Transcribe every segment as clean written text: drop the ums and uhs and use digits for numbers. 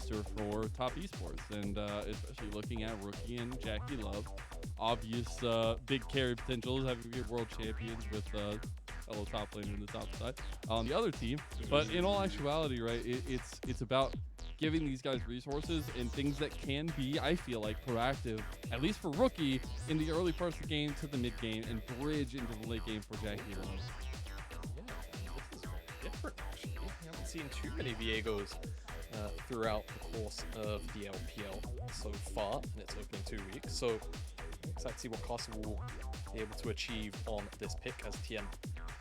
roster for top esports, and especially looking at Rookie and JackeyLove, obvious big carry potentials, having to be world champions with fellow top laner in the top side on the other team. But in all actuality, right, it's about giving these guys resources and things that can be, I feel like, proactive, at least for Rookie, in the early parts of the game to the mid game and bridge into the late game for JackeyLove. Yeah, this is very different, actually. We haven't seen too many Viegos throughout the course of the LPL so far in its opening 2 weeks. So excited to see what Karsa will be able to achieve on this pick, as Tian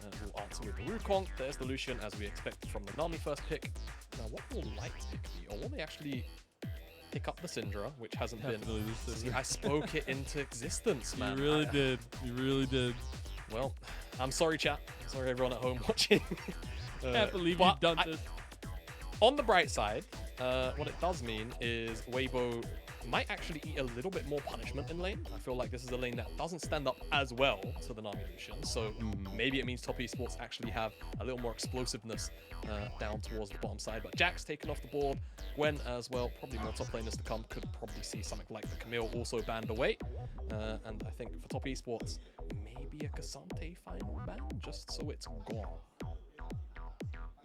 will answer with the Wukong. There's the Lucian, as we expected from the Nami first pick. Now, what will Light's pick be? Or will they actually pick up the Syndra, which hasn't been... See, I spoke it into existence, man. You really did. You really did. Well, I'm sorry, chat. I'm sorry, everyone at home watching. Can't believe you've done this. On the bright side, what it does mean is Weibo might actually eat a little bit more punishment in lane. I feel like this is a lane that doesn't stand up as well to the Nami Lucian, so maybe it means top esports actually have a little more explosiveness down towards the bottom side. But Jack's taken off the board, Gwen as well, probably more top laners to come. Could probably see something like the Camille also banned away. And I think for top esports, maybe a Ksante final ban, just so it's gone.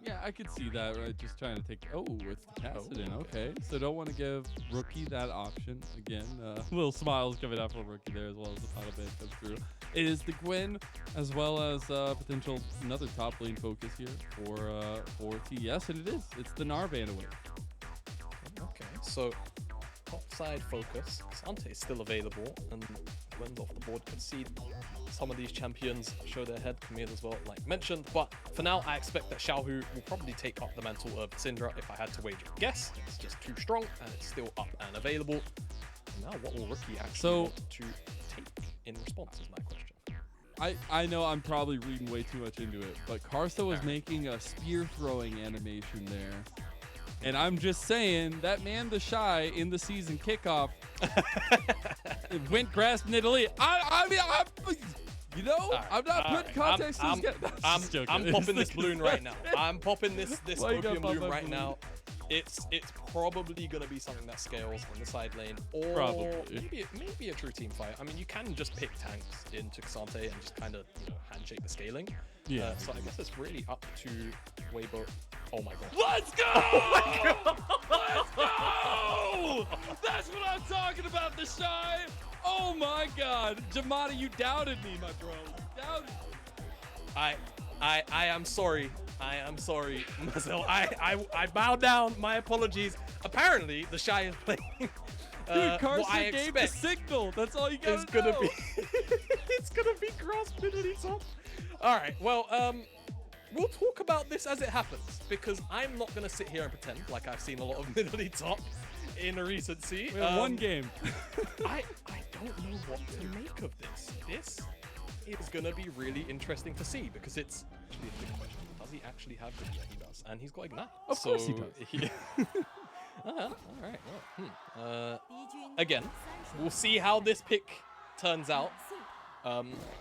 Yeah, I could see that, right? Just trying to take... Oh, it's the Kassadin. Okay. So don't want to give Rookie that option. Again, little smiles coming out from Rookie there, as well as the final ban comes through. It is the Gwen, as well as potential another top lane focus here for TES, and it is. It's the Gnar ban away. Okay, so top side focus. Ksante is still available, and Gwen's off the board. Could see some of these champions show their head. Camille as well, like mentioned. But for now, I expect that Xiaohu will probably take up the mantle of Syndra if I had to wager a guess. It's just too strong, and it's still up and available. Now, what will Rookie actually want to take in response is my question. I know I'm probably reading way too much into it, but Karsa was making a spear throwing animation there. And I'm just saying, that man TheShy in the season kickoff went grasp Nidalee. I mean, you know, I'm not putting context to this. I'm popping this balloon right now. I'm popping this scorpion balloon right now. It's probably gonna be something that scales in the side lane, or maybe a true team fight. I mean, you can just pick tanks into Ksante and just kind of handshake the scaling. Yeah. So I guess it's really up to Weibo. Oh my god. Let's go! Oh let's go! That's what I'm talking about, TheShy. Oh my god, Jamada, you doubted me, my bro. You doubted me. I am sorry. I am sorry, Mazel. I bow down. My apologies. Apparently, TheShy is playing. Dude, Karsa gave the signal. That's all you gotta know. It's gonna be cross Nidalee top. All right. Well, we'll talk about this as it happens, because I'm not gonna sit here and pretend like I've seen a lot of Nidalee top in recency. We have one game. I don't know what to make of this. This is gonna be really interesting to see, because it's actually a big question. Does he actually have good? Yeah, he does, and he's got Ignite. Of course he does. All right. Well, again, we'll see how this pick turns out.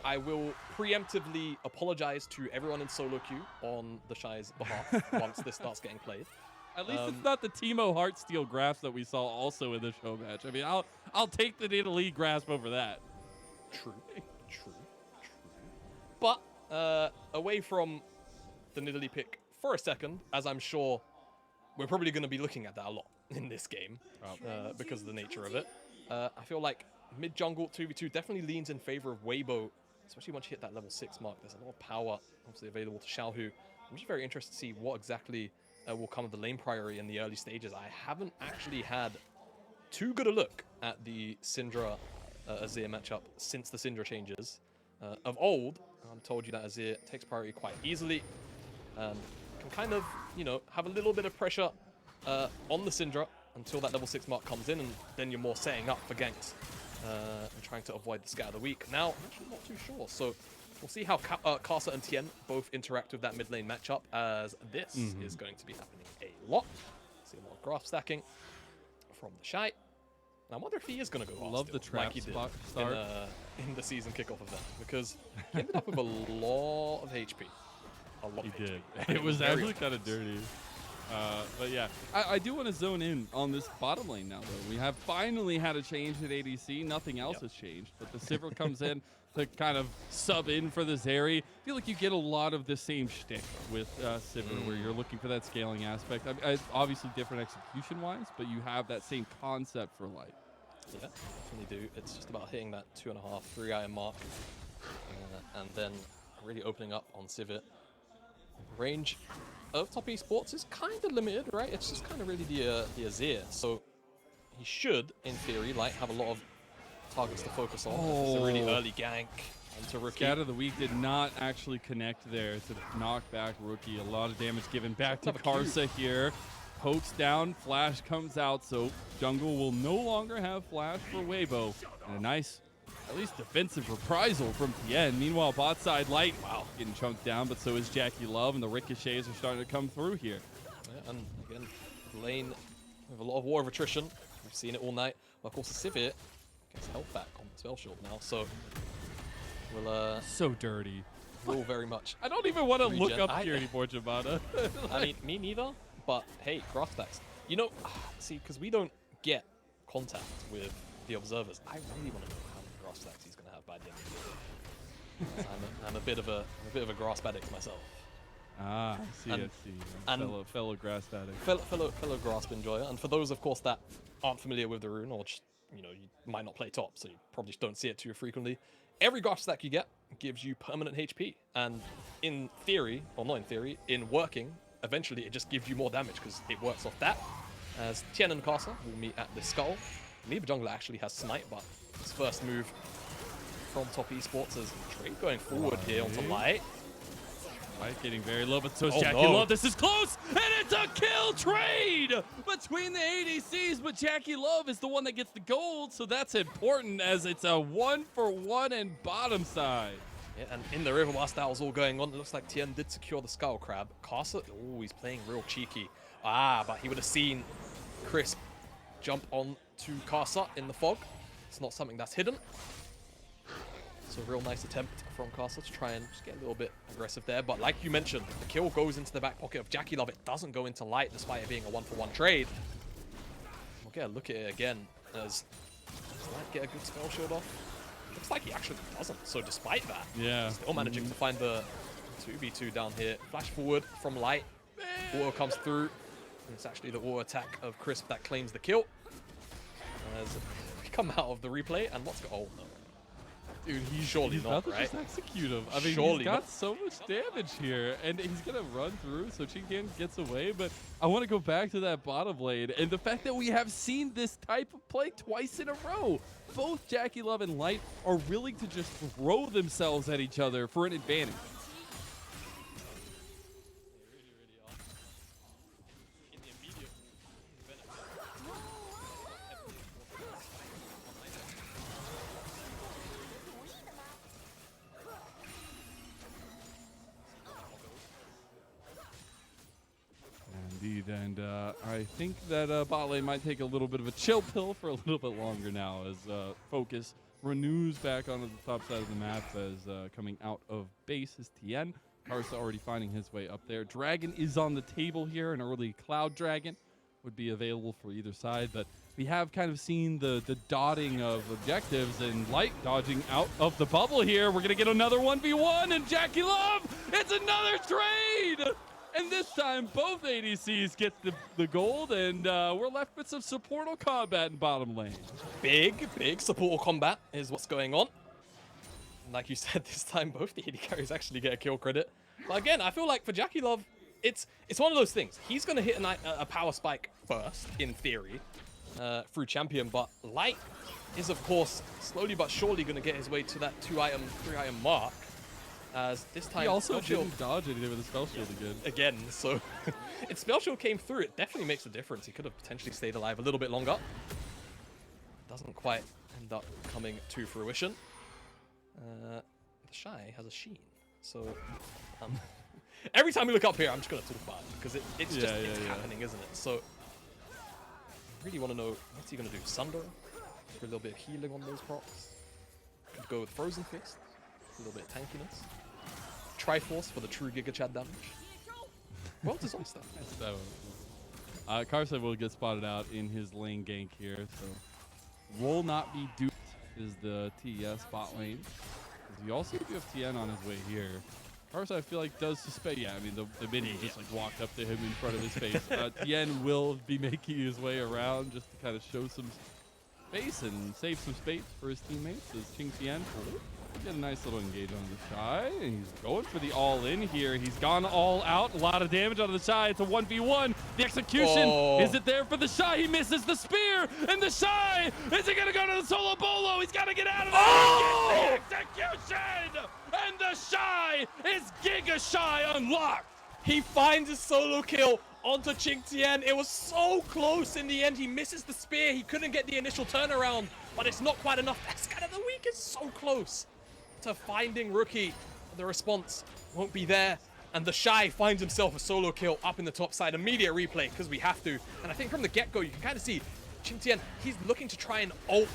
I will preemptively apologize to everyone in solo queue on TheShy's behalf once this starts getting played. At least it's not the Teemo Heartsteel grasp that we saw also in the show match. I mean, I'll take the Nidalee grasp over that. True. But away from the Nidalee pick for a second, as I'm sure we're probably going to be looking at that a lot in this game because of the nature of it. I feel like mid-jungle 2v2 definitely leans in favor of Weibo, especially once you hit that level 6 mark. There's a lot of power obviously available to Xiaohu. I'm just very interested to see what exactly will come of the lane priority in the early stages. I haven't actually had too good a look at the Syndra Azir matchup since the Syndra changes. Of old, I told you that Azir takes priority quite easily. Can kind of, have a little bit of pressure on the Syndra until that level 6 mark comes in, and then you're more setting up for ganks and trying to avoid the scatter the weak. Now, I'm actually not too sure, so we'll see how Karsa and Tian both interact with that mid lane matchup, as this is going to be happening a lot. See a lot of graph stacking from TheShy. I wonder if he is going to go Love the trap like he did start in the season kickoff event, because he ended up with a lot of HP. A lot of HP. It was actually kind of dirty. But yeah, I do want to zone in on this bottom lane now, though. We have finally had a change at ADC. Nothing else has changed, but the Sivir comes in to kind of sub in for the Zeri. I feel like you get a lot of the same shtick with Sivir, where you're looking for that scaling aspect. Obviously different execution-wise, but you have that same concept for Light. Yeah, definitely do. It's just about hitting that 2.5, 3 iron mark, and then really opening up on Sivir. Range of top esports is kind of limited, right? It's just kind of really the Azir. So he should, in theory, like have a lot of targets to focus on. It's a really early gank onto Rookie. Scat of the Week did not actually connect there to knock back Rookie. A lot of damage given back to Karsa here. Pokes down, Flash comes out, so jungle will no longer have Flash for Weibo. And a nice, at least defensive reprisal from Tian. Meanwhile, bot side Light, wow, getting chunked down, but so is JackeyLove, and the ricochets are starting to come through here. Yeah, and again, lane with a lot of war of attrition. We've seen it all night. But of course, the Sivir gets health back on the spell shield now, so we'll so dirty. Will very much. I don't even want to look up here anymore, Jamada. I mean, me neither. But hey, grass stacks. You know, see, because we don't get contact with the observers, I really want to know how many grass stacks he's going to have by the end of the day. I'm a bit of a grass addict myself. Ah, I see. Fellow grass addict. Fellow grasp enjoyer. And for those, of course, that aren't familiar with the rune, or just, you know, you might not play top, so you probably don't see it too frequently. Every grass stack you get gives you permanent HP, and in theory, or not in theory, in working, eventually it just gives you more damage because it works off that. As Tian and Karsa will meet at the skull. Leave Jungler actually has Smite, but his first move from top esports is trade going forward here onto Light. Light getting very low, but so is JackeyLove. This is close, and it's a kill trade between the ADCs, but JackeyLove is the one that gets the gold, so that's important as it's a 1-for-1 in bottom side. Yeah, and in the river whilst that was all going on, it looks like Tian did secure the Skull Crab. Karsa, oh, he's playing real cheeky. But he would have seen Crisp jump on to Karsa in the fog. It's not something that's hidden. So a real nice attempt from Karsa to try and just get a little bit aggressive there. But like you mentioned, the kill goes into the back pocket of JackeyLove. It doesn't go into Light despite it being a 1-for-1 trade. We'll get a look at it again as does Light get a good spell shield off? Looks like he actually doesn't. So despite that, still managing to find the 2v2 down here. Flash forward from Light. Auto comes through. And it's actually the auto attack of Crisp that claims the kill. As we come out of the replay, and what's oh no. Dude, he's surely not, right? Just execute him. I mean, he's got so much damage here, and he's gonna run through, so QingTian gets away. But I want to go back to that bottom lane, and the fact that we have seen this type of play twice in a row. Both JackeyLove and Light are willing to just throw themselves at each other for an advantage. Indeed, and I think that bot lane might take a little bit of a chill pill for a little bit longer now as focus renews back onto the top side of the map as coming out of base is Tian. Karsa already finding his way up there. Dragon is on the table here. An early Cloud Dragon would be available for either side, but we have kind of seen the dotting of objectives and Light dodging out of the bubble here. We're going to get another 1v1 and JackeyLove, it's another trade! And this time, both ADCs get the gold, and we're left with some supportal combat in bottom lane. Big supportal combat is what's going on. Like you said, this time both the AD carries actually get a kill credit. But again, I feel like for JackeyLove, it's one of those things. He's going to hit a power spike first, in theory, through champion, but Light is, of course, slowly but surely going to get his way to that 2-item, 3-item mark. As this time, he also didn't dodge anything with the spell shield again. So if spell shield came through, it definitely makes a difference. He could have potentially stayed alive a little bit longer. Doesn't quite end up coming to fruition. TheShy has a sheen. So every time we look up here, I'm just going to talk about it because it's just happening, isn't it? So I really want to know what's he going to do. Syndra for a little bit of healing on those procs. Could go with Frozen Fist. A little bit of tankiness. Triforce for the true Giga Chad damage. Well designed stuff. Karsa will get spotted out in his lane gank here, so will not be duped is the TES bot lane. You also do have Tian on his way here. Karsa, I feel like, does suspect. Yeah, I mean, the minion just like walked up to him in front of his face. Tian will be making his way around just to kind of show some space and save some space for his teammates as QingTian get a nice little engage on TheShy, and he's going for the all-in here. He's gone all out. A lot of damage on TheShy. It's a 1v1. The execution. Is it there for TheShy? He misses the spear, and TheShy, is he going to go to the solo bolo? He's got to get out of there. He gets the execution, and TheShy is Giga Shy unlocked. He finds his solo kill onto QingTian. It was so close in the end. He misses the spear. He couldn't get the initial turnaround, but it's not quite enough. That's kind of the weak is so close to finding Rookie. The response won't be there. And TheShy finds himself a solo kill up in the top side. Immediate replay, because we have to. And I think from the get-go, you can kind of see QingTian, he's looking to try and ult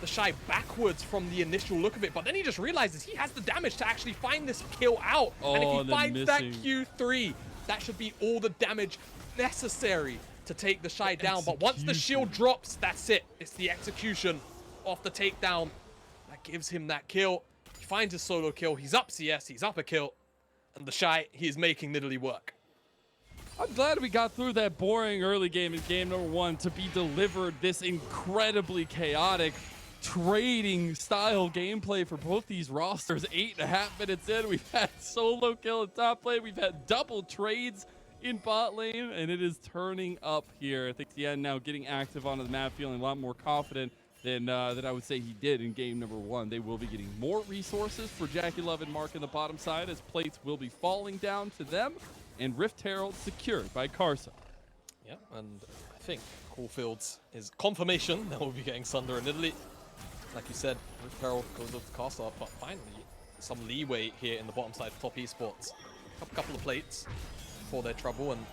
TheShy backwards from the initial look of it, but then he just realizes he has the damage to actually find this kill out. And if he finds that Q3, that should be all the damage necessary to take TheShy down. But once the shield drops, that's it. It's the execution off the takedown that gives him that kill. He finds his solo kill. He's up CS. He's up a kill. And TheShy, he is making Nidalee work. I'm glad we got through that boring early game in game number 1 to be delivered this incredibly chaotic trading style gameplay for both these rosters. 8.5 minutes in, we've had solo kill in top lane. We've had double trades in bot lane, and it is turning up here. I think Tian now getting active onto the map, feeling a lot more confident than I would say he did in game number 1. They will be getting more resources for JackeyLove and Mark in the bottom side, as plates will be falling down to them, and Rift Herald secured by Karsa. Yeah, and I think Caulfield's is confirmation that we'll be getting Syndra and Nidalee. Like you said, Rift Herald goes up to Karsa, but finally some leeway here in the bottom side of Top Esports. A couple of plates for their trouble, and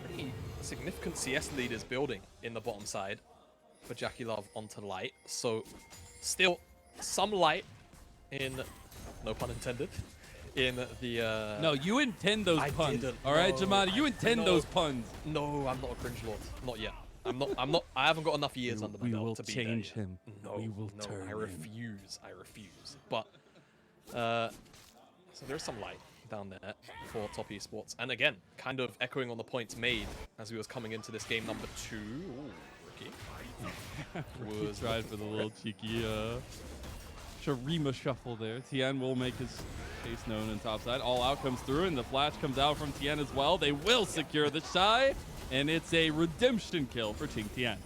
pretty significant CS lead is building in the bottom side for JackeyLove onto light. So still some light in, no pun intended, in the no, you intend those puns. All right, no, Jamada, you intend those puns. No, I'm not a cringe lord. Not yet. I haven't got enough years under my belt to be change there him. No, we will turn I refuse. I refuse. But so there's some light down there for Top Esports, and again, kind of echoing on the points made as we was coming into this game number 2. Ooh, Ricky was tried for the little cheeky Sharima shuffle there. Tian will make his case known in top side. All out comes through, and the flash comes out from Tian as well. They will secure TheShy, and it's a redemption kill for QingTian.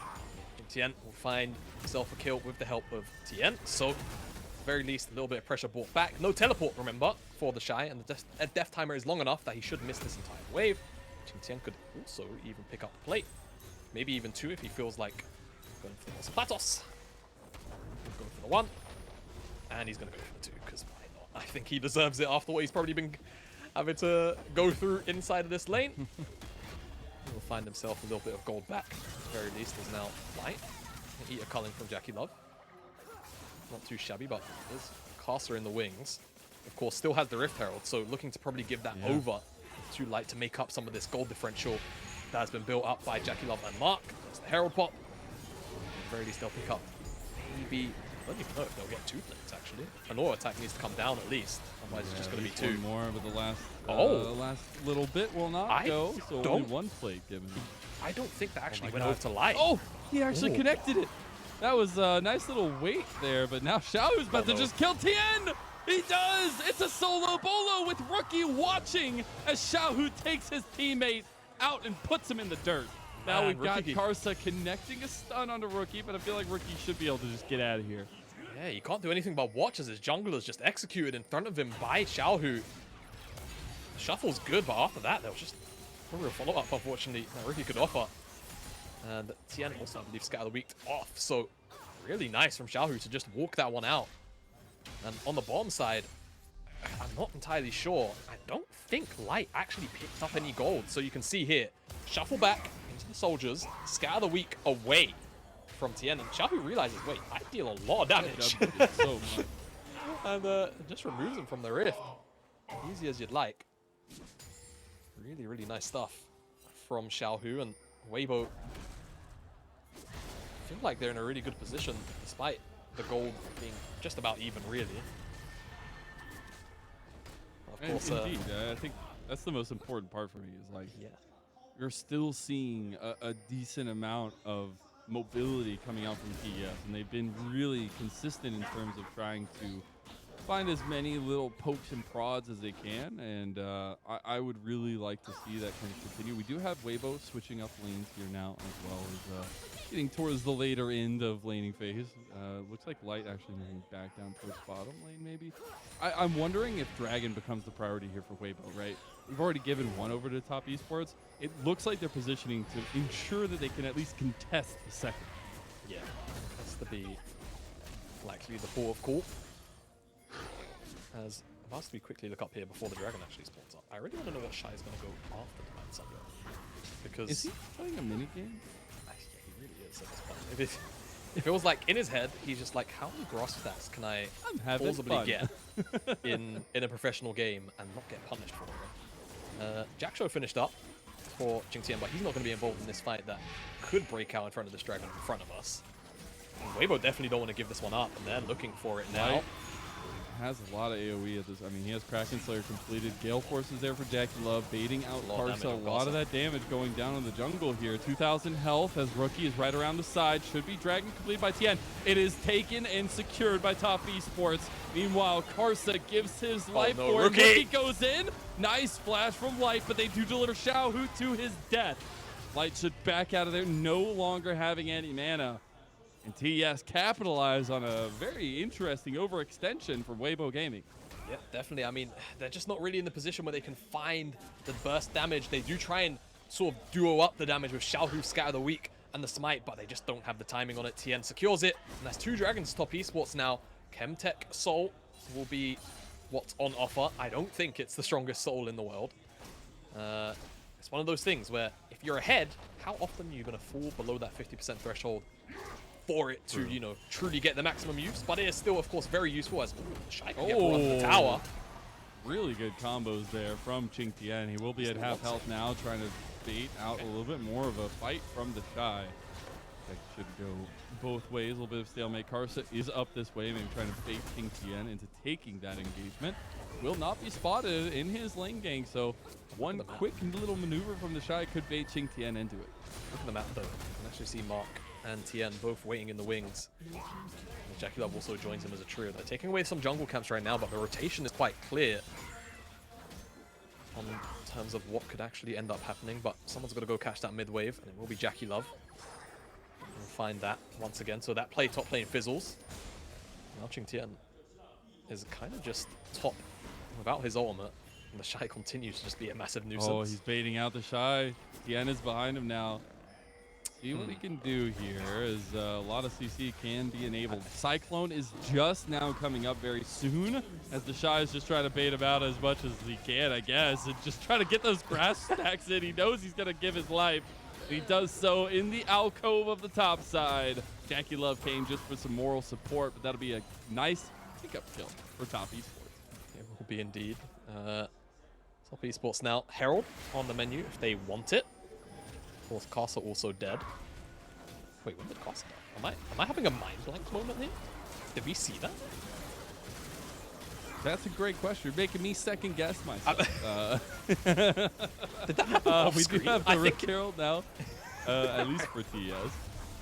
QingTian will find himself a kill with the help of Tian. So, at the very least, a little bit of pressure brought back. No teleport, remember, for TheShy, and the death timer is long enough that he should miss this entire wave. QingTian could also even pick up the plate. Maybe even 2 if he feels like going for the Los Platos. Going for the 1. And he's going to go for the 2, because why not? I think he deserves it after what he's probably been having to go through inside of this lane. He'll find himself a little bit of gold back. At the very least, there's now light. Eat a culling from JackeyLove. Not too shabby, but there's Karsa in the wings. Of course, still has the Rift Herald, so looking to probably give that over to light to make up some of this gold differential that has been built up by JackeyLove and Mark. There's the Herald pop. At the very least, they'll pick up maybe, I don't even know if they'll get 2 plates, actually. An aura attack needs to come down at least. Otherwise, it's just going to be 2. One more, but the last little bit will not go, so only 1 plate given. I don't think that actually went over to light. Oh, he actually connected it. That was a nice little wait there, but now Xiaohu's about to just kill Tian. He does. It's a solo bolo with Rookie watching as Xiaohu takes his teammate out and puts him in the dirt. Now we've got Karsa connecting a stun onto Rookie, but I feel like Rookie should be able to just get out of here. Yeah, you can't do anything but watch as his jungler is just executed in front of him by Xiaohu. The shuffle's good, but after that, there was just no real follow-up, unfortunately, that Rookie could offer. And Tian also, I believe, Scatter the Weak off, so really nice from Xiaohu to just walk that one out. And on the bottom side, I'm not entirely sure. I don't think Light actually picked up any gold. So you can see here, shuffle back into the soldiers, Scatter the Weak away from Tian. And Xiaohu realizes, wait, I deal a lot of damage. So much. And just removes him from the rift. Easy as you'd like. Really, really nice stuff from Xiaohu. And Weibo feel like they're in a really good position despite the gold being just about even, really. Of course, indeed, I think that's the most important part for me is like, you're still seeing a decent amount of mobility coming out from TES, and they've been really consistent in terms of trying to find as many little pokes and prods as they can, and I would really like to see that kind of continue. We do have Weibo switching up lanes here now, as well as getting towards the later end of laning phase. Looks like Light actually moving back down towards bottom lane, maybe. I'm wondering if Dragon becomes the priority here for Weibo, right? We've already given one over to top esports. It looks like they're positioning to ensure that they can at least contest the second. Yeah, that's to be likely the port of call. As I've asked me quickly look up here before the dragon actually spawns up. I really want to know what Shy is going to go after the Mazel. Because is he playing a mini game? Yeah, he really is at this point. If it was like in his head, he's just like, how many grass stats can I plausibly get in a professional game and not get punished for it? Jackshow finished up for QingTian, but he's not going to be involved in this fight that could break out in front of this dragon in front of us. And Weibo definitely don't want to give this one up, and they're looking for it now. Right. Has a lot of AoE at this. I mean, he has Kraken Slayer completed. Gale Force is there for JackeyLove, baiting out Karsa. A lot of that damage going down in the jungle here. 2,000 health as Rookie is right around the side. Should be Dragon completed by Tian. It is taken and secured by top esports. Meanwhile, Karsa gives his life for it. Rookie goes in. Nice flash from Light, but they do deliver Xiaohu to his death. Light should back out of there, no longer having any mana. And TES capitalize on a very interesting overextension from Weibo Gaming. Yeah, definitely. I mean, they're just not really in the position where they can find the burst damage. They do try and sort of duo up the damage with Xiaohu, Scatter the Weak, and the Smite, but they just don't have the timing on it. Tian secures it, and that's 2 dragons top esports now. Chemtech Soul will be what's on offer. I don't think it's the strongest soul in the world. It's one of those things where if you're ahead, how often are you going to fall below that 50% threshold for it to, you know, truly get the maximum use? But it is still, of course, very useful as Shy can get brought up the tower. Really good combos there from QingTian. He will be at half health now, trying to bait out a little bit more of a fight from TheShy. That should go both ways. A little bit of stalemate. Karsa is up this way, maybe trying to bait QingTian into taking that engagement. Will not be spotted in his lane gang, so one quick little maneuver from TheShy could bait QingTian into it. Look at the map, though. You can actually see Mark and Tian both waiting in the wings. JackeyLove also joins him as a trio. They're taking away some jungle camps right now, but the rotation is quite clear on terms of what could actually end up happening. But someone's got to go catch that mid wave, and it will be JackeyLove. We'll find that once again. So that top lane fizzles. Now QingTian is kind of just top without his ultimate, and TheShy continues to just be a massive nuisance. Oh, he's baiting out TheShy. Tian is behind him now. See what we can do here is a lot of CC can be enabled. Cyclone is just now coming up very soon as TheShy is just trying to bait him out as much as he can, I guess, and just try to get those grass stacks in. He knows he's going to give his life. He does so in the alcove of the top side. JackeyLove came just for some moral support, but that'll be a nice pickup kill for top esports. It will be indeed. Top esports now. Herald on the menu if they want it. Of course, Karsa also dead. Wait, when did Karsa die? Am I having a mind blank moment here? Did we see that? That's a great question. You're making me second guess myself. Did that happen off we screen? do have the Rick Herald now, at least for TES.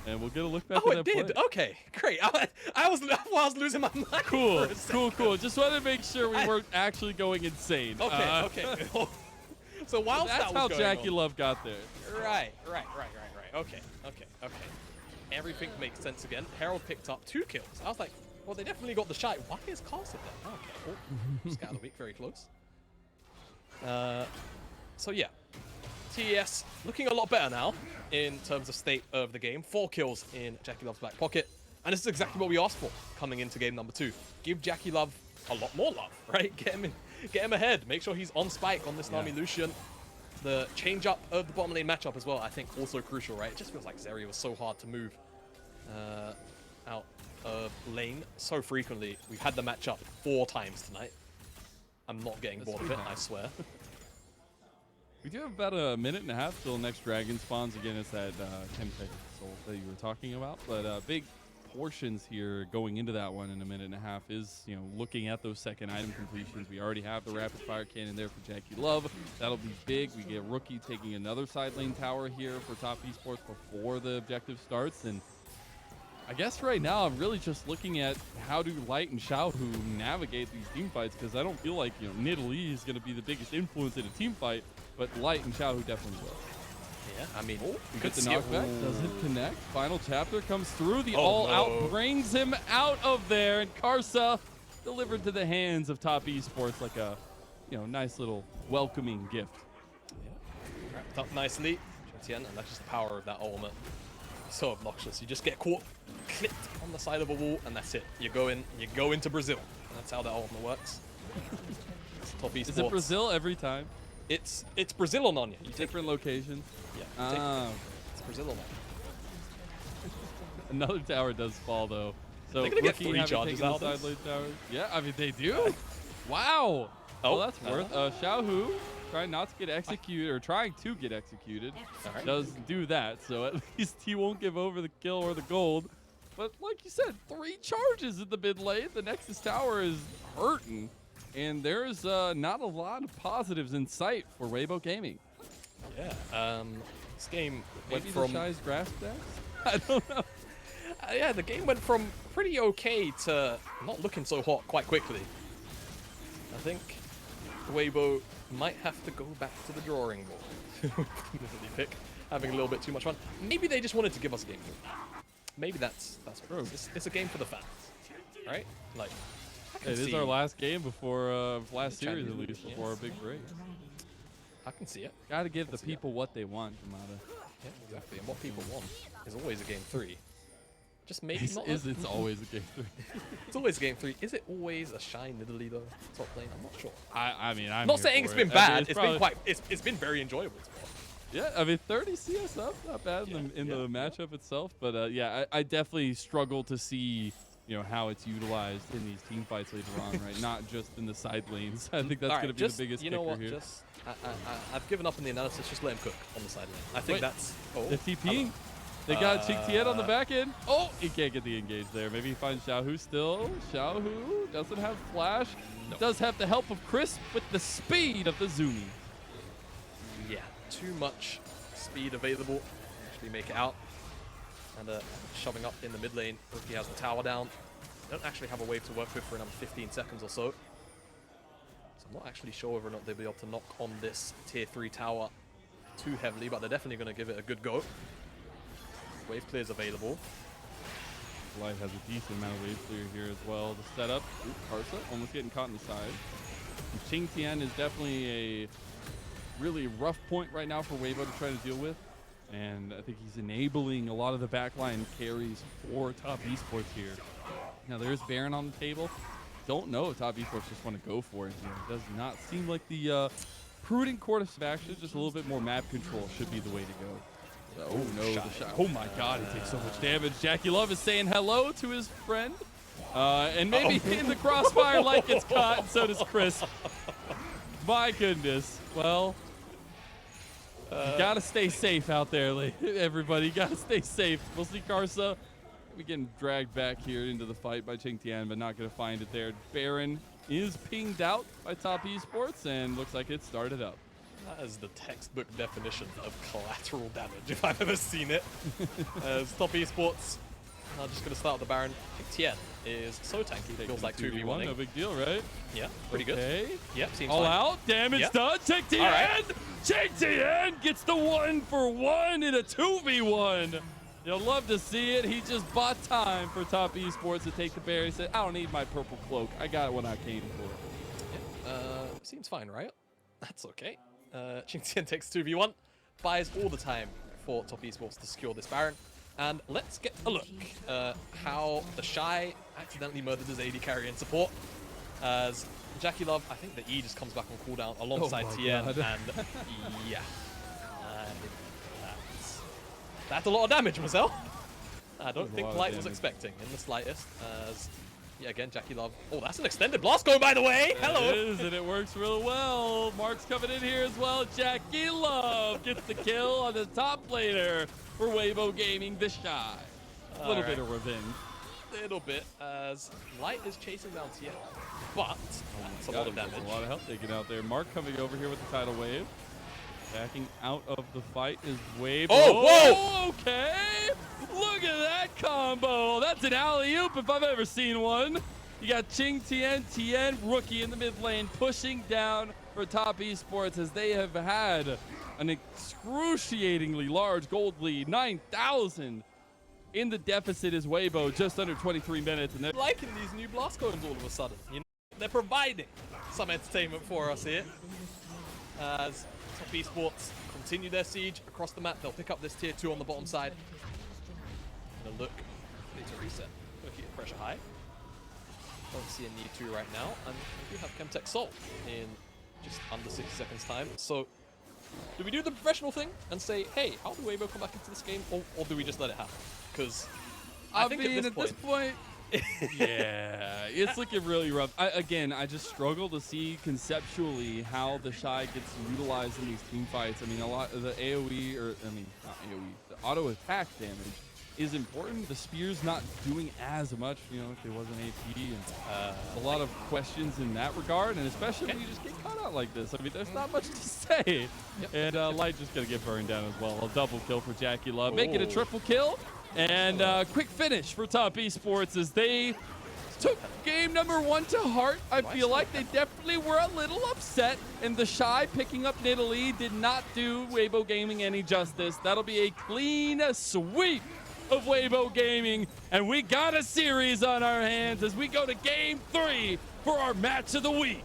And we'll get a look back at that it did. play. Okay, great. I was losing my mind. Cool. Just wanted to make sure we weren't actually going insane. Okay. So while that's how JackeyLove got there. Right. Okay. Everything makes sense again. Herald picked up 2 kills. I was like, well, they definitely got the Shy. Why is Karsa there? Okay, cool. Scout of the week, very close. So yeah, TES looking a lot better now in terms of state of the game. 4 kills in JackeyLove's back pocket. And this is exactly what we asked for coming into game number 2. Give JackeyLove a lot more love, right? Get him ahead. Make sure he's on spike on this Nami Lucian. The change up of the bottom lane matchup as well, I think also crucial, right? It just feels like Zeri was so hard to move out of lane so frequently. We've had the matchup 4 times tonight. I'm not getting bored of it, I swear. We do have about a minute and a half till next dragon spawns. Again, it's that 10-second soul that you were talking about. But big portions here going into that one in a minute and a half is, you know, looking at those second item completions. We already have the rapid fire cannon there for JackeyLove. That'll be big. We get Rookie taking another side lane tower here for top esports before the objective starts. And I guess right now I'm really just looking at how do Light and Xiaohu navigate these team fights, because I don't feel like, you know, Nidalee is going to be the biggest influence in a team fight, but Light and Xiaohu definitely will. Yeah, I mean, we get the knockback. Doesn't connect. Final chapter comes through. The all-out brings him out of there, and Karsa delivered to the hands of top esports like a, you know, nice little welcoming gift. Yeah, wrapped up nicely. QingTian, and that's just the power of that ultimate. So obnoxious. You just get caught, clipped on the side of a wall, and that's it. You go into Brazil. And that's how that ultimate works. It's top esports. Is it Brazil every time? It's Brazil or Nanya. You different locations. Yeah. It's Brazil or Nanya. Another tower does fall though. So they're gonna get 3 charges out the side lane towers. Yeah, I mean they do. Wow. Oh, well, that's worth. Xiaohu trying not to get executed, or trying to get executed, does do that. So at least he won't give over the kill or the gold. But like you said, 3 charges in the mid lane. The Nexus tower is hurting. And there's not a lot of positives in sight for Weibo Gaming. Yeah, this game went Maybe from... TheShy's grasp decks? I don't know. Yeah, the game went from pretty okay to not looking so hot quite quickly. I think Weibo might have to go back to the drawing board. Pick, having a little bit too much fun. Maybe they just wanted to give us a game 3. Maybe that's true. It's a game for the fans, right? Like, it is our last game before last series at least, before our big break. I can see it. Gotta give the people what they want, Jamada. Yeah, exactly. And what people want is always a game 3. Just maybe not. It's always a game 3. It's always game 3. Is it always a shy Nidalee though? Top lane? I'm not sure. I mean, I'm not saying it's been bad. I mean, it's been very enjoyable. Yeah, I mean, 30 CS up, not bad in the matchup itself. But yeah, I definitely struggle to see, you know, how it's utilized in these team fights later on, right? Not just in the side lanes. I think that's going to be the biggest kicker here. Just, I've given up on the analysis. Just let him cook on the side lane. I think that's... Oh, the TP. They got QingTian on the back end. Oh, he can't get the engage there. Maybe he finds Xiaohu still. Xiaohu doesn't have flash. No. Does have the help of Chris with the speed of the Yuumi. Yeah, too much speed available. Actually make it out. And shoving up in the mid lane. Rookie has the tower down. They don't actually have a wave to work with for another 15 seconds or so. So I'm not actually sure whether or not they'll be able to knock on this tier 3 tower too heavily, but they're definitely going to give it a good go. Wave clear is available. Light has a decent amount of wave clear here as well. The setup. Karsa almost getting caught in the side. QingTian is definitely a really rough point right now for Weibo to try to deal with. And I think he's enabling a lot of the backline carries for top esports here. Now there's Baron on the table. Don't know if top esports just want to go for it here. It does not seem like the prudent course of action. Just a little bit more map control should be the way to go. Oh no, the shot. Oh my god, he takes so much damage. JackeyLove is saying hello to his friend. And maybe in the crossfire Light gets caught, and so does Chris. My goodness. Well, you gotta stay safe out there, everybody. You gotta stay safe. We'll see Karsa. We're getting dragged back here into the fight by QingTian, but not gonna find it there. Baron is pinged out by top esports, and looks like it started up. That is the textbook definition of collateral damage, if I've ever seen it. As top esports, I'm just going to start with the Baron. QingTian is so tanky, it feels like 2v1. No big deal, right? Yeah, pretty good. Yep, seems all fine. Out, damage done. QingTian! QingTian gets the 1-for-1 in a 2v1. You'll love to see it. He just bought time for top esports to take the bear. He said, I don't need my purple cloak. I got it when I came for it. Yeah, seems fine, right? That's okay. QingTian takes 2v1, buys all the time for top esports to secure this Baron. And let's get a look how TheShy accidentally murdered his AD carry in support. As JackeyLove, I think the E just comes back on cooldown alongside Tian, and yeah. That's a lot of damage, Mazel. I don't think Light was expecting in the slightest. As yet again, JackeyLove. Oh, that's an extended blast going, by the way. Hello. It is, and it works real well. Mark's coming in here as well. JackeyLove gets the kill on the top laner for Weibo Gaming, TheShy. A little bit of revenge. A little bit, as Light is chasing down Tian. But that's a lot of damage. A lot of help taken out there. Mark coming over here with the tidal wave. Backing out of the fight is Weibo. Oh, whoa! Okay. Look at that combo. That's an alley-oop if I've ever seen one. You got QingTian, Tian, rookie in the mid lane, pushing down for top esports as they have had an excruciatingly large gold lead. 9,000 in the deficit is Weibo, just under 23 minutes. And they're liking these new blast cones all of a sudden. You know, they're providing some entertainment for us here. As top esports continue their siege across the map, they'll pick up this tier 2 on the bottom side. Gonna look, need to reset. Gonna keep the pressure high. Don't see a need to right now, and we do have Chemtech Soul in just under 60 seconds time. So, do we do the professional thing and say, hey, how do Weibo come back into this game, or do we just let it happen? Because I think at this point, yeah, it's looking really rough. I just struggle to see conceptually how TheShy gets utilized in these team fights. I mean, a lot of the AoE, or I mean, not AoE, the auto attack damage is important. The spear's not doing as much, you know, if it wasn't AP, and a lot of questions in that regard, and especially when you just get caught out like this. I mean, there's not much to say. And Light just gonna get burned down as well. A double kill for JackeyLove, make it a triple kill, and quick finish for top esports as they took game number 1 to heart. I feel like they definitely were a little upset, and TheShy picking up Nidalee did not do Weibo Gaming any justice. That'll be a clean sweep of Weibo Gaming, and we got a series on our hands as we go to game 3 for our match of the week.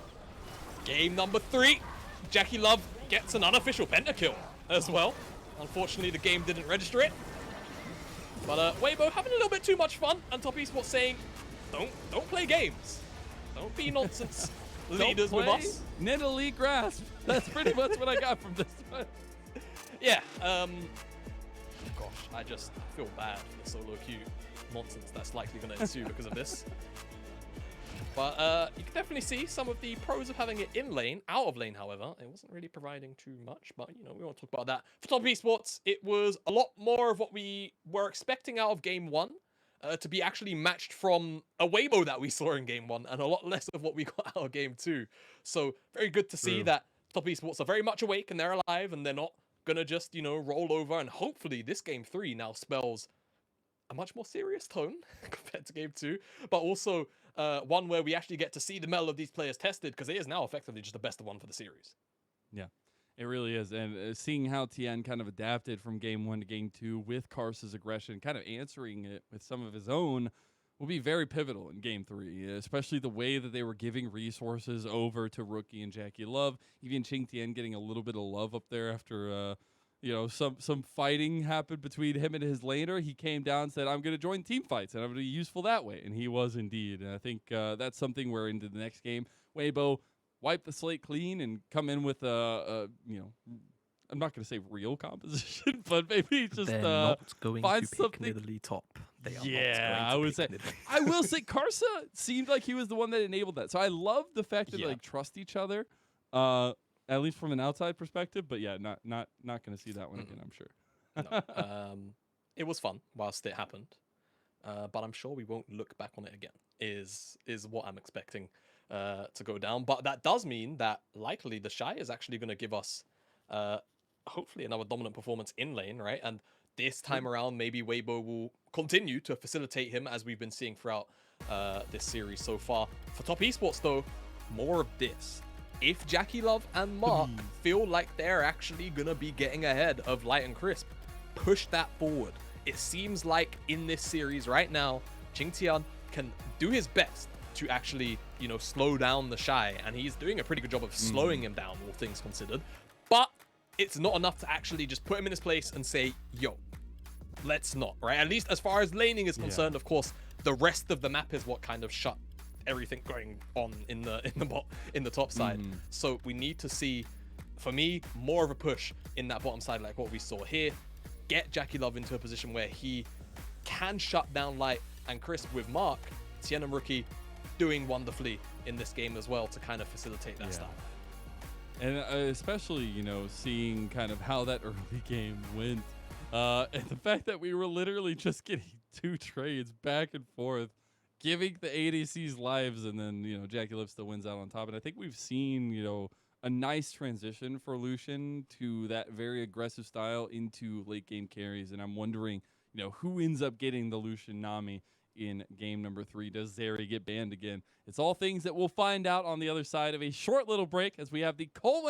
Game number 3, JackeyLove gets an unofficial pentakill as well. Unfortunately, the game didn't register it. But Weibo having a little bit too much fun, and top esports saying, don't play games. Don't be nonsense leaders with us. Nidalee grasp. That's pretty much what I got from this one. Yeah, gosh, I just feel bad for the solo queue nonsense that's likely going to ensue because of this. But you can definitely see some of the pros of having it in lane. Out of lane, however, it wasn't really providing too much, but, you know, we won't talk about that. For top esports, it was a lot more of what we were expecting out of game 1 to be actually matched from a Weibo that we saw in game 1, and a lot less of what we got out of game 2. So very good to see that top esports are very much awake and they're alive, and they're not gonna just, you know, roll over. And hopefully this game 3 now spells a much more serious tone compared to game 2, but also one where we actually get to see the mettle of these players tested, because it is now effectively just the best of 1 for the series. Yeah, it really is. And seeing how Tian kind of adapted from game 1 to game 2 with Karsa's aggression, kind of answering it with some of his own, will be very pivotal in game 3, especially the way that they were giving resources over to Rookie and JackeyLove. Even QingTian getting a little bit of love up there after you know, some fighting happened between him and his laner. He came down and said, I'm going to join team fights, and I'm going to be useful that way. And he was indeed. And I think that's something where into the next game, Weibo wipe the slate clean and come in with you know, I'm not going to say real composition, but maybe just not going find to pick something. Nidalee top. They are not Yeah, going to I would say. pick Nidalee. I will say Karsa seemed like he was the one that enabled that. So I love the fact that they like trust each other. At least from an outside perspective, but yeah, not going to see that one again, I'm sure. No. It was fun whilst it happened, but I'm sure we won't look back on it again, is what I'm expecting to go down. But that does mean that likely TheShy is actually going to give us hopefully another dominant performance in lane, right? And this time around, maybe Weibo will continue to facilitate him, as we've been seeing throughout this series so far. For top esports, though, more of this. If JackeyLove and Mark feel like they're actually going to be getting ahead of Light and Crisp, push that forward. It seems like in this series right now, QingTian can do his best to actually, you know, slow down TheShy, and he's doing a pretty good job of slowing him down, all things considered. But it's not enough to actually just put him in his place and say, yo, let's not, right? At least as far as laning is concerned, of course, the rest of the map is what kind of shut everything going on in the top side. So we need to see, for me, more of a push in that bottom side, like what we saw here. Get JackeyLove into a position where he can shut down Light and Crisp with Mark. Tian and Rookie doing wonderfully in this game as well to kind of facilitate that stuff. And especially, you know, seeing kind of how that early game went. And the fact that we were literally just getting 2 trades back and forth, giving the ADCs lives, and then, you know, JackeyLove still wins out on top. And I think we've seen, you know, a nice transition for Lucian to that very aggressive style into late game carries. And I'm wondering, you know, who ends up getting the Lucian Nami in game number 3? Does Zeri get banned again? It's all things that we'll find out on the other side of a short little break as we have the culmination